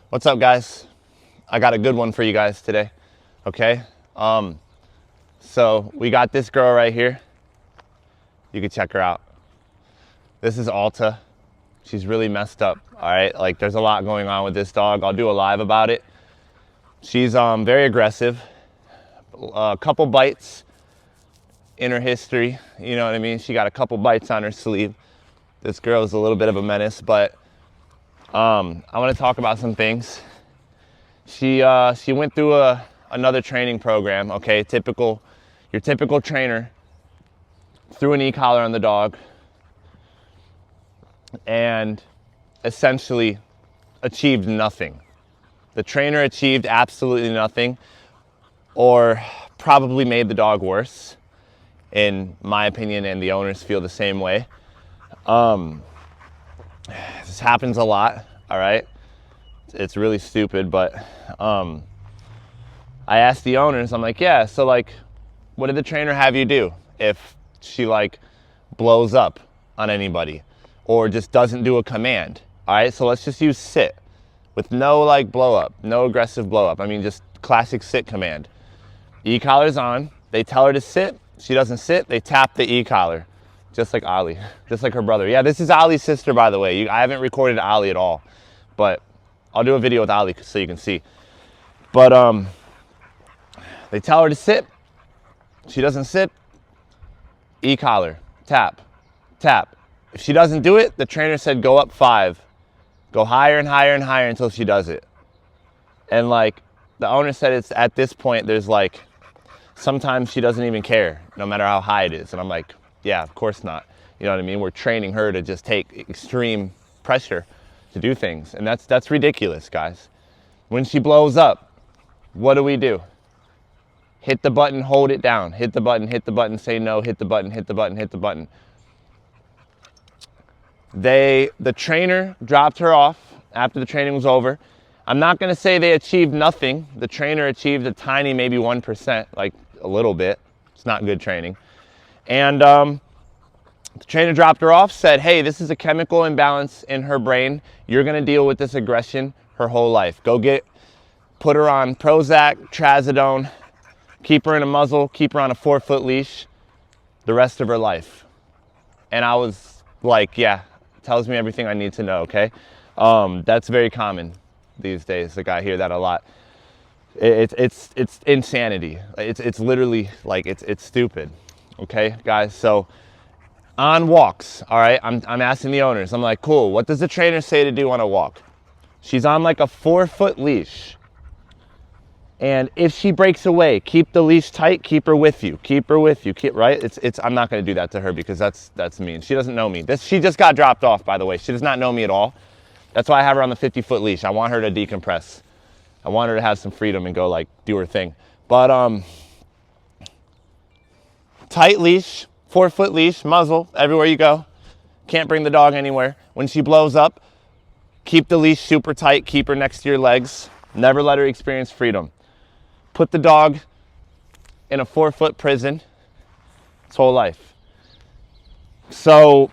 What's up, guys? I got a good one for you guys today, okay? So we got this girl right here. You can check her out. This is Alta. She's really messed up, all right? Like, there's a lot going on with this dog. I'll do a live about it. She's very aggressive. A couple bites in her history, you know what I mean? She got a couple bites on her sleeve. This girl is a little bit of a menace, but I want to talk about some things. She went through another training program, okay? Your typical trainer threw an e-collar on the dog and essentially achieved nothing. The trainer achieved absolutely nothing, or probably made the dog worse, in my opinion, and the owners feel the same way. This happens a lot, all right? It's really stupid, but I asked the owners, I'm like, yeah, so like, what did the trainer have you do if she like blows up on anybody or just doesn't do a command? All right, so let's just use sit with no like blow up, no aggressive blow up. I mean, just classic sit command. E-collar's on, they tell her to sit, she doesn't sit, they tap the e-collar. Just like Ollie, just like her brother. Yeah, this is Ollie's sister, by the way. I haven't recorded Ollie at all, but I'll do a video with Ollie so you can see. But they tell her to sit. She doesn't sit. E-collar, tap, tap. If she doesn't do it, the trainer said go up 5. Go higher and higher and higher until she does it. And like the owner said, it's at this point, there's like, sometimes she doesn't even care, no matter how high it is. And I'm like, yeah, of course not. You know what I mean? We're training her to just take extreme pressure to do things. And that's ridiculous, guys. When she blows up, what do? Hit the button, hold it down. Hit the button, say no, hit the button, hit the button, hit the button. The trainer dropped her off after the training was over. I'm not gonna say they achieved nothing. The trainer achieved a tiny, maybe 1%, like a little bit. It's not good training. And the trainer dropped her off, said, hey, this is a chemical imbalance in her brain. You're gonna deal with this aggression her whole life. Put her on Prozac, Trazodone, keep her in a muzzle, keep her on a 4-foot leash the rest of her life. And I was like, yeah, tells me everything I need to know, okay? That's very common these days. Like, I hear that a lot. It's insanity. It's literally like, it's stupid. Okay, guys, so on walks, all right, I'm asking the owners, I'm like, cool, what does the trainer say to do on a walk? She's on like a 4-foot leash. And if she breaks away, keep the leash tight, keep her with you, right? I'm not gonna do that to her because that's mean. She doesn't know me. She just got dropped off, by the way. She does not know me at all. That's why I have her on the 50-foot leash. I want her to decompress. I want her to have some freedom and go like do her thing. But tight leash, 4-foot leash, muzzle, everywhere you go. Can't bring the dog anywhere. When she blows up, keep the leash super tight, keep her next to your legs. Never let her experience freedom. Put the dog in a 4-foot prison its whole life. So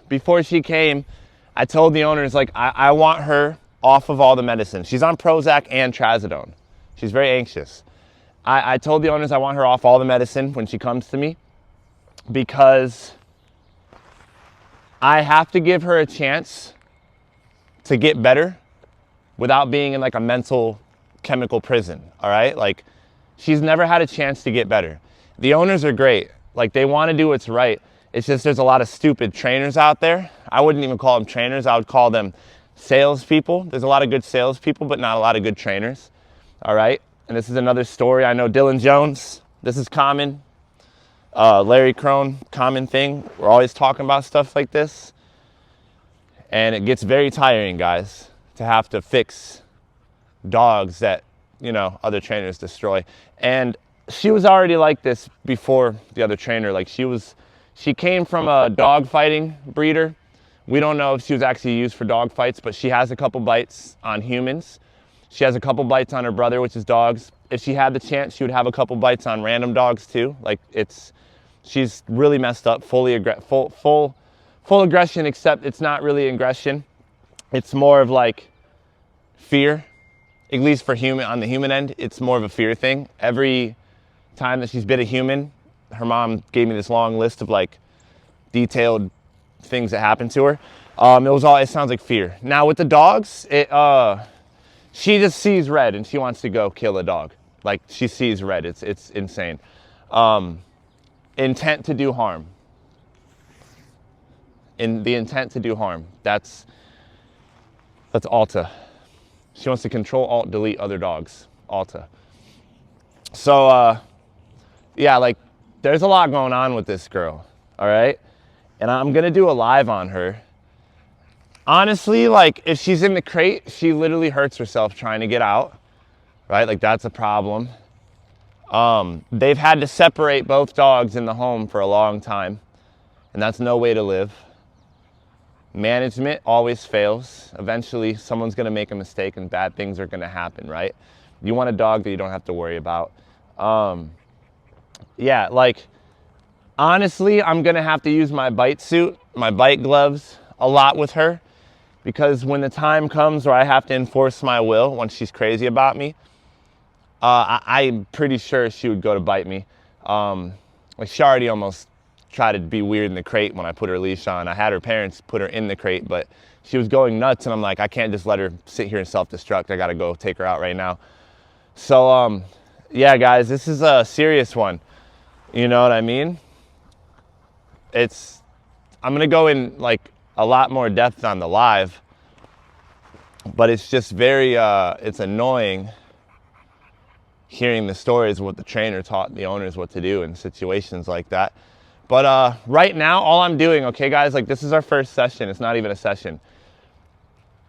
before she came, I told the owners, like, I want her off of all the medicine. She's on Prozac and Trazodone. She's very anxious. I told the owners I want her off all the medicine when she comes to me because I have to give her a chance to get better without being in like a mental chemical prison, all right? Like, she's never had a chance to get better. The owners are great. Like, they want to do what's right. It's just there's a lot of stupid trainers out there. I wouldn't even call them trainers. I would call them salespeople. There's a lot of good salespeople, but not a lot of good trainers, all right? And this is another story. I know Dylan Jones, this is common. Larry Crone, common thing. We're always talking about stuff like this. And it gets very tiring, guys, to have to fix dogs that, you know, other trainers destroy. And she was already like this before the other trainer. Like she came from a dog fighting breeder. We don't know if she was actually used for dog fights, but she has a couple bites on humans. She has a couple bites on her brother, which is dogs. If she had the chance, she would have a couple bites on random dogs too. Like she's really messed up, full aggression, except it's not really aggression. It's more of like fear, at least for on the human end. It's more of a fear thing. Every time that she's bit a human, her mom gave me this long list of like detailed things that happened to her. It sounds like fear. Now with the dogs, she just sees red and she wants to go kill a dog. Like she sees red, it's insane. Intent to do harm. In the intent to do harm. That's Alta. She wants to control, alt, delete other dogs. Alta. So, yeah, like there's a lot going on with this girl, all right? And I'm gonna do a live on her. Honestly, like if she's in the crate, she literally hurts herself trying to get out, right? Like that's a problem. They've had to separate both dogs in the home for a long time, and that's no way to live. Management always fails. Eventually, someone's gonna make a mistake and bad things are gonna happen, right? You want a dog that you don't have to worry about. Yeah, like, honestly, I'm gonna have to use my bite suit, my bite gloves a lot with her, because when the time comes where I have to enforce my will, when she's crazy about me, I'm pretty sure she would go to bite me. Like she already almost tried to be weird in the crate when I put her leash on. I had her parents put her in the crate, but she was going nuts and I'm like, I can't just let her sit here and self-destruct. I gotta go take her out right now. So, yeah, guys, this is a serious one. You know what I mean? I'm gonna go in like a lot more depth on the live, but it's just very, it's annoying hearing the stories of what the trainer taught the owners what to do in situations like that. But right now, all I'm doing, okay, guys, like this is our first session. It's not even a session.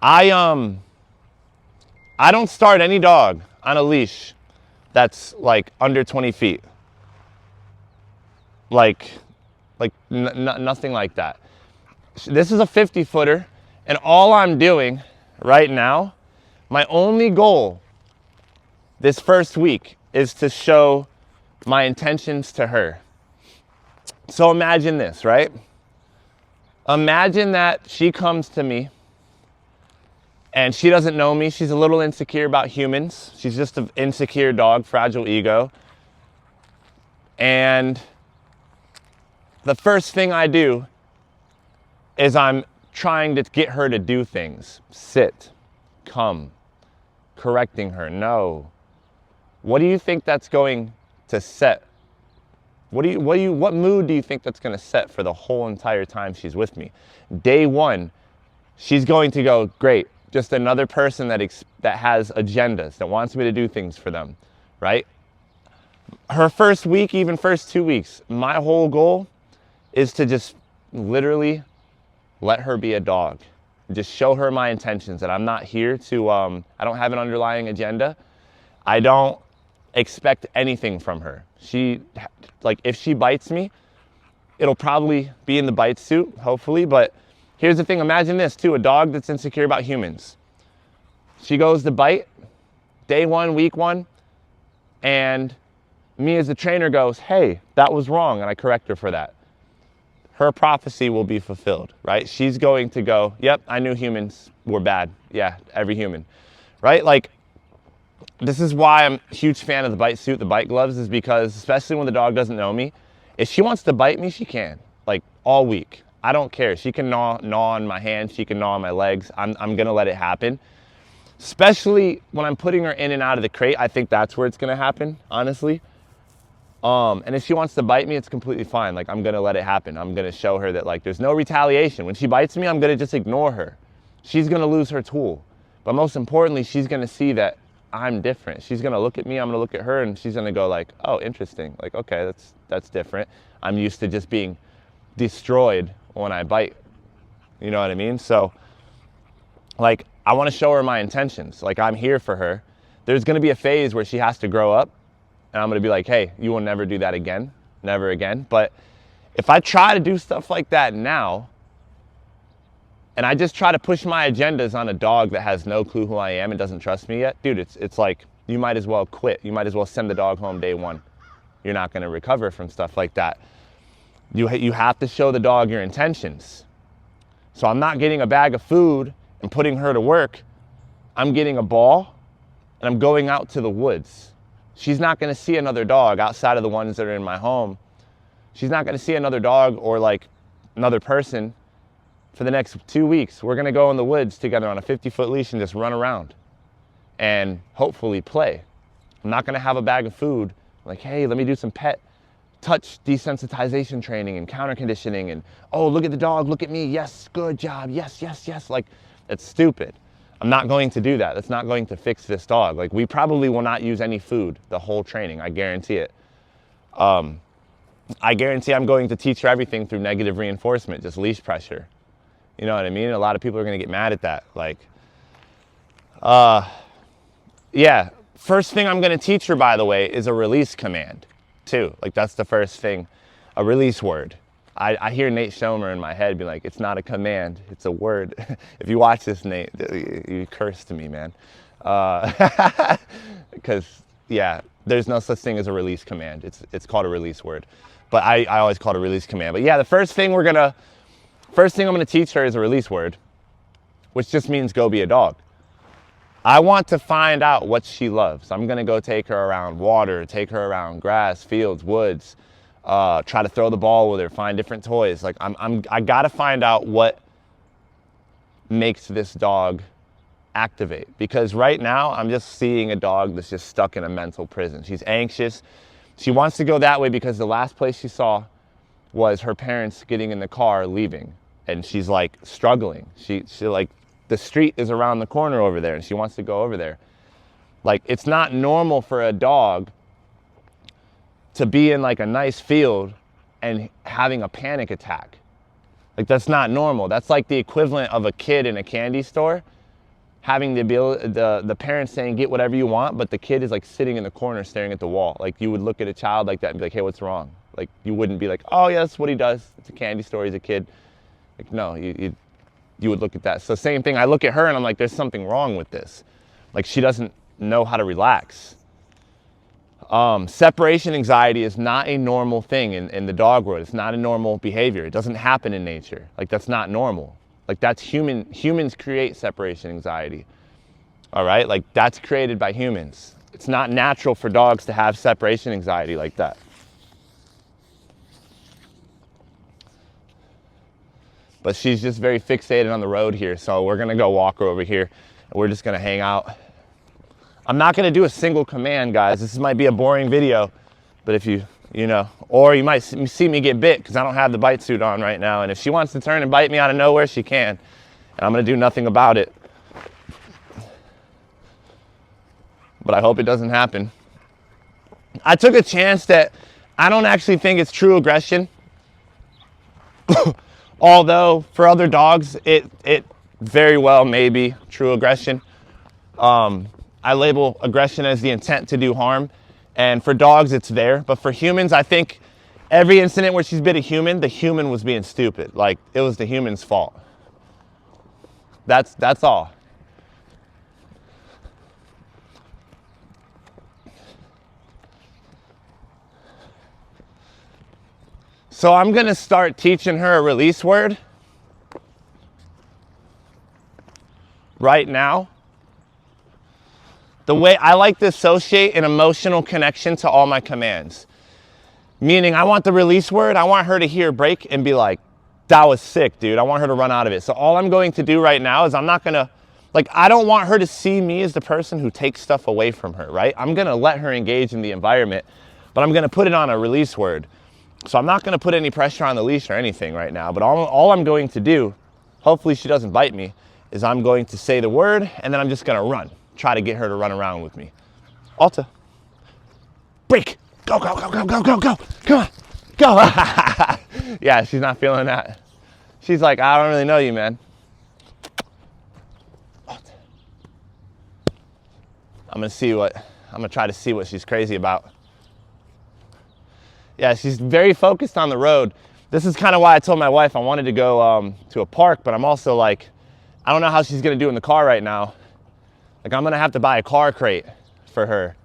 I don't start any dog on a leash that's like under 20 feet. Like nothing like that. This is a 50-footer, and all I'm doing right now, my only goal this first week is to show my intentions to her. So imagine this, right? Imagine that she comes to me and she doesn't know me. She's a little insecure about humans. She's just an insecure dog, fragile ego. And the first thing I do is I'm trying to get her to do things. Sit, come, correcting her, no. What do you think that's going to set? What mood do you think that's going to set for the whole entire time she's with me? Day one, she's going to go, great, just another person that has agendas, that wants me to do things for them, right? Her first week, even first 2 weeks, my whole goal is to just literally let her be a dog. Just show her my intentions, that I'm not here to, I don't have an underlying agenda. I don't expect anything from her. If she bites me, it'll probably be in the bite suit, hopefully. But here's the thing, imagine this too, a dog that's insecure about humans. She goes to bite, day one, week one, and me as the trainer goes, hey, that was wrong, and I correct her for that. Her prophecy will be fulfilled, right? She's going to go, yep, I knew humans were bad. Yeah, every human, right? Like, this is why I'm a huge fan of the bite suit, the bite gloves, is because, especially when the dog doesn't know me, if she wants to bite me, she can, like all week. I don't care. She can gnaw on my hands, she can gnaw on my legs. I'm gonna let it happen. Especially when I'm putting her in and out of the crate, I think that's where it's gonna happen, honestly. And if she wants to bite me, it's completely fine. Like, I'm gonna let it happen. I'm gonna show her that like there's no retaliation. When she bites me, I'm gonna just ignore her. She's gonna lose her tool. But most importantly, she's gonna see that I'm different. She's gonna look at me, I'm gonna look at her, and she's gonna go like, oh, interesting. Like, okay, that's different. I'm used to just being destroyed when I bite. You know what I mean? So, like, I wanna show her my intentions. Like, I'm here for her. There's gonna be a phase where she has to grow up, and I'm gonna be like, hey, you will never do that again, never again. But if I try to do stuff like that now, and I just try to push my agendas on a dog that has no clue who I am and doesn't trust me yet, dude, it's like, you might as well quit. You might as well send the dog home day one. You're not gonna recover from stuff like that. You have to show the dog your intentions. So I'm not getting a bag of food and putting her to work. I'm getting a ball and I'm going out to the woods. She's not gonna see another dog outside of the ones that are in my home. She's not gonna see another dog or like another person for the next 2 weeks. We're gonna go in the woods together on a 50-foot leash and just run around and hopefully play. I'm not gonna have a bag of food, like, hey, let me do some pet touch desensitization training and counter conditioning and, oh, look at the dog, look at me, yes, good job, yes, yes, yes. Like, it's stupid. I'm not going to do that. That's not going to fix this dog. Like, we probably will not use any food the whole training, I guarantee it. I guarantee I'm going to teach her everything through negative reinforcement, just leash pressure. You know what I mean? A lot of people are gonna get mad at that. Like, yeah, first thing I'm gonna teach her, by the way, is a release command. Too. Like, that's the first thing, a release word. I hear Nate Schomer in my head be like, it's not a command, it's a word. If you watch this, Nate, you curse to me, man. Because, yeah, there's no such thing as a release command. It's called a release word. But I always call it a release command. But yeah, the first thing I'm gonna teach her is a release word, which just means go be a dog. I want to find out what she loves. I'm gonna go take her around water, take her around grass, fields, woods, try to throw the ball with her, find different toys. Like, I gotta find out what makes this dog activate. Because right now, I'm just seeing a dog that's just stuck in a mental prison. She's anxious. She wants to go that way because the last place she saw was her parents getting in the car leaving. And she's like struggling. She like, the street is around the corner over there and she wants to go over there. Like, it's not normal for a dog to be in like a nice field and having a panic attack. Like, that's not normal. That's like the equivalent of a kid in a candy store having the parents saying, get whatever you want, but the kid is like sitting in the corner staring at the wall. Like, you would look at a child like that and be like, hey, what's wrong? Like, you wouldn't be like, oh yeah, that's what he does. It's a candy store, he's a kid. Like, no, you would look at that. So same thing, I look at her and I'm like, there's something wrong with this. Like, she doesn't know how to relax. Separation anxiety is not a normal thing in the dog world. It's not a normal behavior. It doesn't happen in nature. Like, that's not normal. Like, that's humans create separation anxiety. All right, like, that's created by humans. It's not natural for dogs to have separation anxiety like that. But she's just very fixated on the road here. So we're gonna go walk her over here and we're just gonna hang out. I'm not gonna do a single command, guys. This might be a boring video, but if you know, or you might see me get bit because I don't have the bite suit on right now. And if she wants to turn and bite me out of nowhere, she can. And I'm gonna do nothing about it. But I hope it doesn't happen. I took a chance that I don't actually think it's true aggression. Although for other dogs, it very well may be true aggression. I label aggression as the intent to do harm. And for dogs, it's there. But for humans, I think every incident where she's bit a human, the human was being stupid. Like, it was the human's fault. That's all. So I'm gonna start teaching her a release word right now. The way I like to associate an emotional connection to all my commands. Meaning, I want the release word, I want her to hear break and be like, that was sick, dude. I want her to run out of it. So all I'm going to do right now is I'm not gonna, like, I don't want her to see me as the person who takes stuff away from her, right? I'm gonna let her engage in the environment, but I'm gonna put it on a release word. So I'm not gonna put any pressure on the leash or anything right now, but all I'm going to do, hopefully she doesn't bite me, is I'm going to say the word and then I'm just gonna run. Try to get her to run around with me. Alta, break, go, go, go, go, go, go, go, come on, go. Yeah, she's not feeling that. She's like, I don't really know you, man. I'm gonna try to see what she's crazy about. Yeah, she's very focused on the road. This is kind of why I told my wife I wanted to go to a park, but I'm also like, I don't know how she's gonna do in the car right now. Like, I'm gonna have to buy a car crate for her.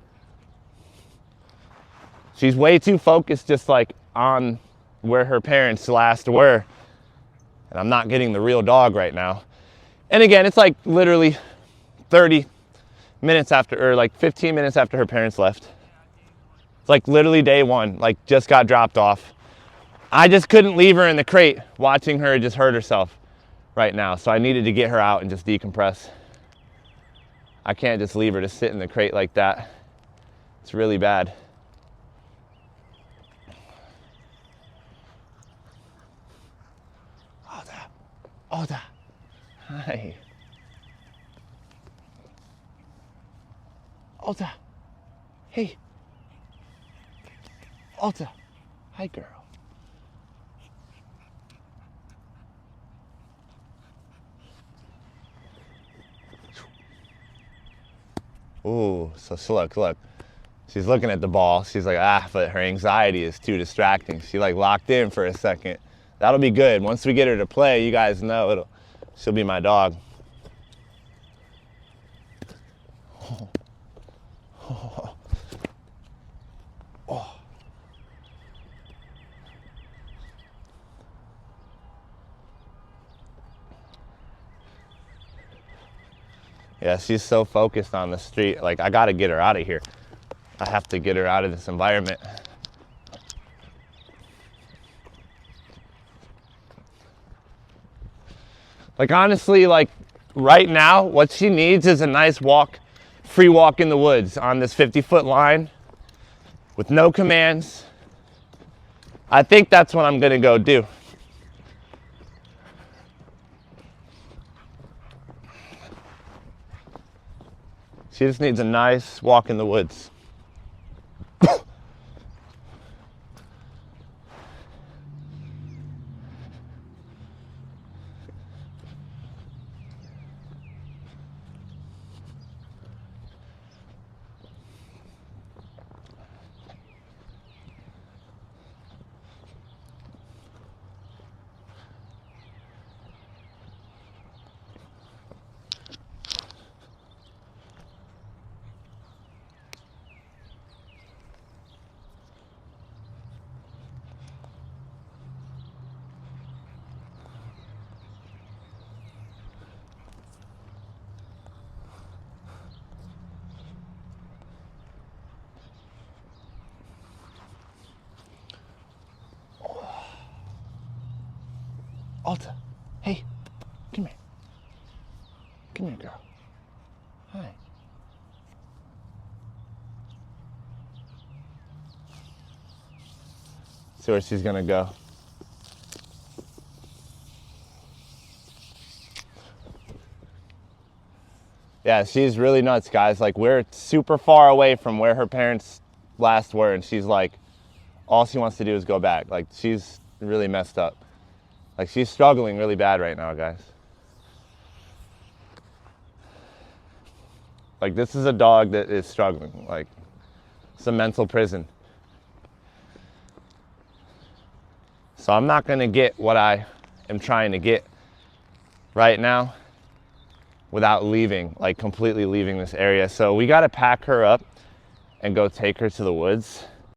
She's way too focused just like on where her parents last were. And I'm not getting the real dog right now. And again, it's like literally 30 minutes after, or like 15 minutes after her parents left. It's like literally day one, like just got dropped off. I just couldn't leave her in the crate watching her just hurt herself right now. So I needed to get her out and just decompress. I can't just leave her to sit in the crate like that. It's really bad. Oda. Hi. Oda. Hey. Oda. Hi, girl. Ooh, so look. She's looking at the ball. She's like, but her anxiety is too distracting. She like locked in for a second. That'll be good. Once we get her to play, you guys know she'll be my dog. Oh. Oh. Oh. Yeah, she's so focused on the street. Like, I gotta get her out of here. I have to get her out of this environment. Like, honestly, like right now, what she needs is a nice walk, free walk in the woods on this 50-foot line with no commands. I think that's what I'm gonna go do. She just needs a nice walk in the woods. Alta, hey, come here. Come here, girl. Hi. See where she's gonna go. Yeah, she's really nuts, guys. Like, we're super far away from where her parents last were, and she's like, all she wants to do is go back. Like, she's really messed up. Like, she's struggling really bad right now, guys. Like, this is a dog that is struggling. Like, it's a mental prison. So I'm not gonna get what I am trying to get right now without leaving, like completely leaving this area. So we gotta pack her up and go take her to the woods.